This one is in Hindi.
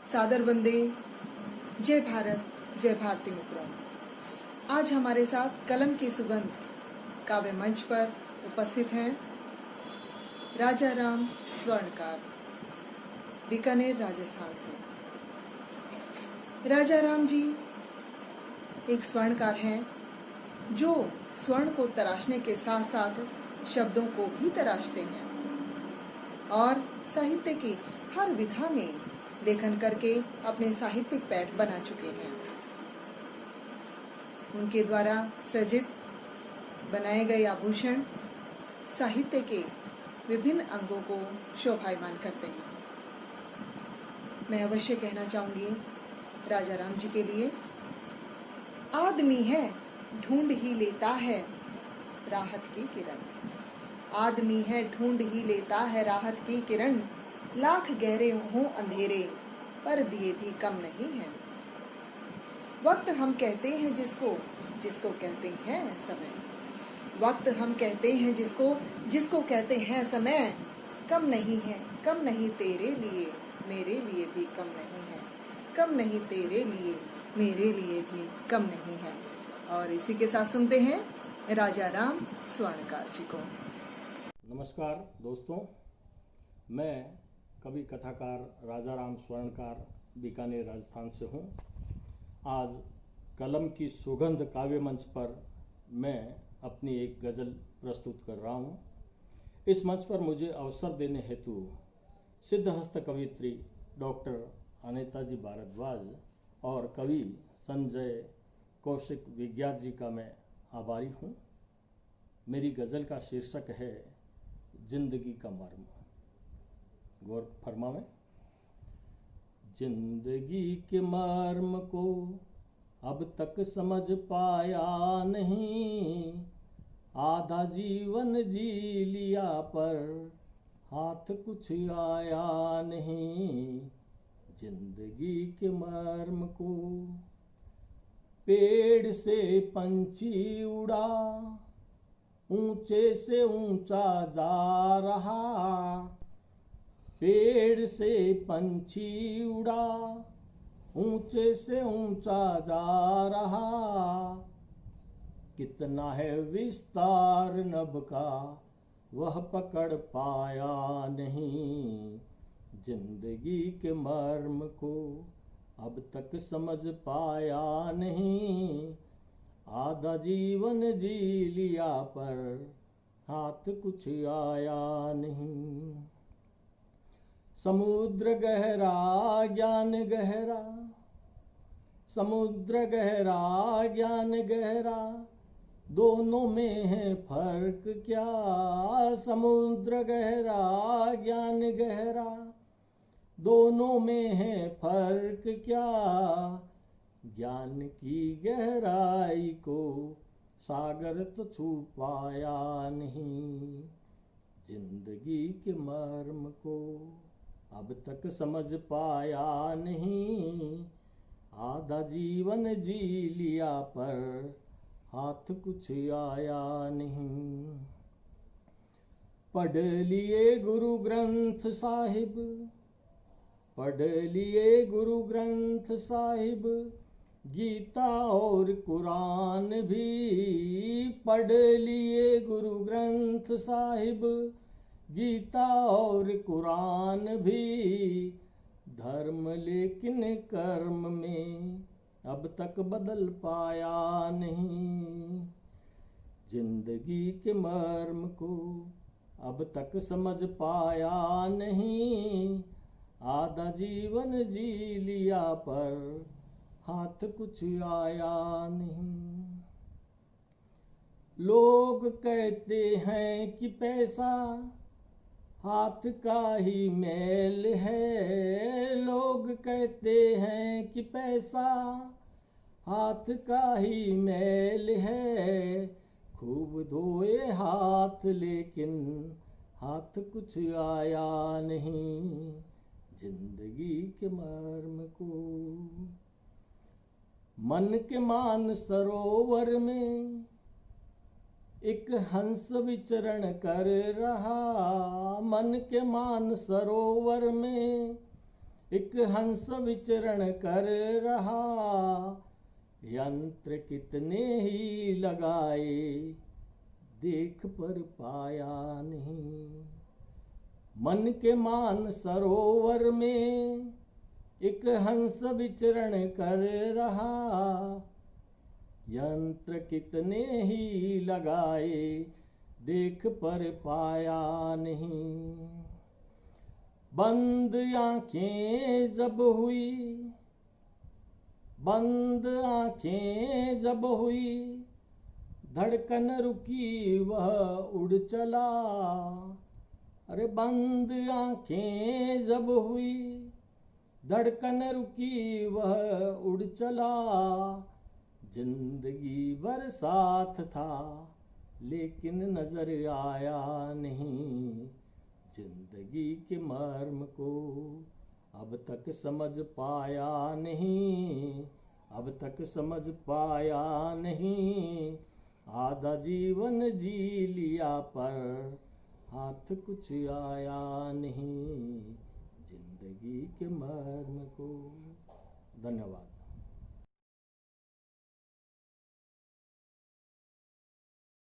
सादर वंदे। जय भारत, जय भारती मित्रों। आज हमारे साथ कलम की सुगंध काव्य मंच पर उपस्थित हैं राजा राम स्वर्णकार, बीकानेर, राजस्थान से। राजा राम जी एक स्वर्णकार हैं जो स्वर्ण को तराशने के साथ साथ शब्दों को भी तराशते हैं और साहित्य की हर विधा में लेखन करके अपने साहित्यिक पैठ बना चुके हैं। उनके द्वारा सृजित बनाए गए आभूषण साहित्य के विभिन्न अंगों को शोभायमान करते हैं। मैं अवश्य कहना चाहूंगी राजा राम जी के लिए, आदमी है ढूंढ ही लेता है राहत की किरण। आदमी है ढूंढ ही लेता है राहत की किरण, लाख गहरे हों अंधेरे पर दिए भी कम नहीं है। वक्त हम कहते हैं जिसको कहते हैं समय। वक्त हम कहते हैं जिसको कहते हैं समय। कम नहीं तेरे लिए मेरे लिए भी कम नहीं है। कम नहीं तेरे लिए मेरे लिए भी कम नहीं है। और इसी के साथ सुनते हैं राजा राम स्वर्णकार जी को। नमस्कार दोस्तों, मैं कवि कथाकार राजा राम स्वर्णकार बीकानेर, राजस्थान से हूँ। आज कलम की सुगंध काव्य मंच पर मैं अपनी एक गज़ल प्रस्तुत कर रहा हूँ। इस मंच पर मुझे अवसर देने हेतु सिद्धहस्त कवियत्री डॉक्टर अनीता जी भारद्वाज और कवि संजय कौशिक विज्ञात जी का मैं आभारी हूँ। मेरी गज़ल का शीर्षक है जिंदगी का मर्म। गौर फरमावें। जिंदगी के मर्म को अब तक समझ पाया नहीं, आधा जीवन जी लिया पर हाथ कुछ आया नहीं। जिंदगी के मर्म को पेड़ से पंछी उड़ा, ऊंचे से ऊंचा जा रहा। पेड़ से पंछी उड़ा, ऊंचे से ऊंचा जा रहा। कितना है विस्तार नभ का वह पकड़ पाया नहीं। जिंदगी के मर्म को अब तक समझ पाया नहीं, आधा जीवन जी लिया पर हाथ कुछ आया नहीं। समुद्र गहरा ज्ञान गहरा, समुद्र गहरा ज्ञान गहरा, दोनों में है फर्क क्या। समुद्र गहरा ज्ञान गहरा, दोनों में है फर्क क्या। ज्ञान की गहराई को सागर तो छू पाया नहीं। जिंदगी के मर्म को अब तक समझ पाया नहीं, आधा जीवन जी लिया पर हाथ कुछ आया नहीं। पढ़ लिए गुरु ग्रंथ साहिब, पढ़ लिए गुरु ग्रंथ साहिब, गीता और कुरान भी। पढ़ लिए गुरु ग्रंथ साहिब, गीता और कुरान भी। धर्म लेकिन कर्म में अब तक बदल पाया नहीं। जिंदगी के मर्म को अब तक समझ पाया नहीं, आधा जीवन जी लिया पर हाथ कुछ आया नहीं। लोग कहते हैं कि पैसा हाथ का ही मैल है। लोग कहते हैं कि पैसा हाथ का ही मैल है। खूब धोए हाथ लेकिन हाथ कुछ आया नहीं। जिंदगी के मर्म को मन के मान सरोवर में एक हंस विचरण कर रहा। मन के मान सरोवर में एक हंस विचरण कर रहा, यंत्र कितने ही लगाए, देख पर पाया नहीं। मन के मान सरोवर में एक हंस विचरण कर रहा, यंत्र कितने ही लगाए, देख पर पाया नहीं। बंद आंखें जब हुई, बंद आंखें जब हुई, धड़कन रुकी वह उड़ चला। अरे बंद आंखें जब हुई, धड़कन रुकी वह उड़ चला। जिंदगी भर साथ था लेकिन नजर आया नहीं, जिंदगी के मर्म को अब तक समझ पाया नहीं, अब तक समझ पाया नहीं। आधा जीवन जी लिया पर हाथ कुछ आया नहीं, जिंदगी के मर्म को। धन्यवाद।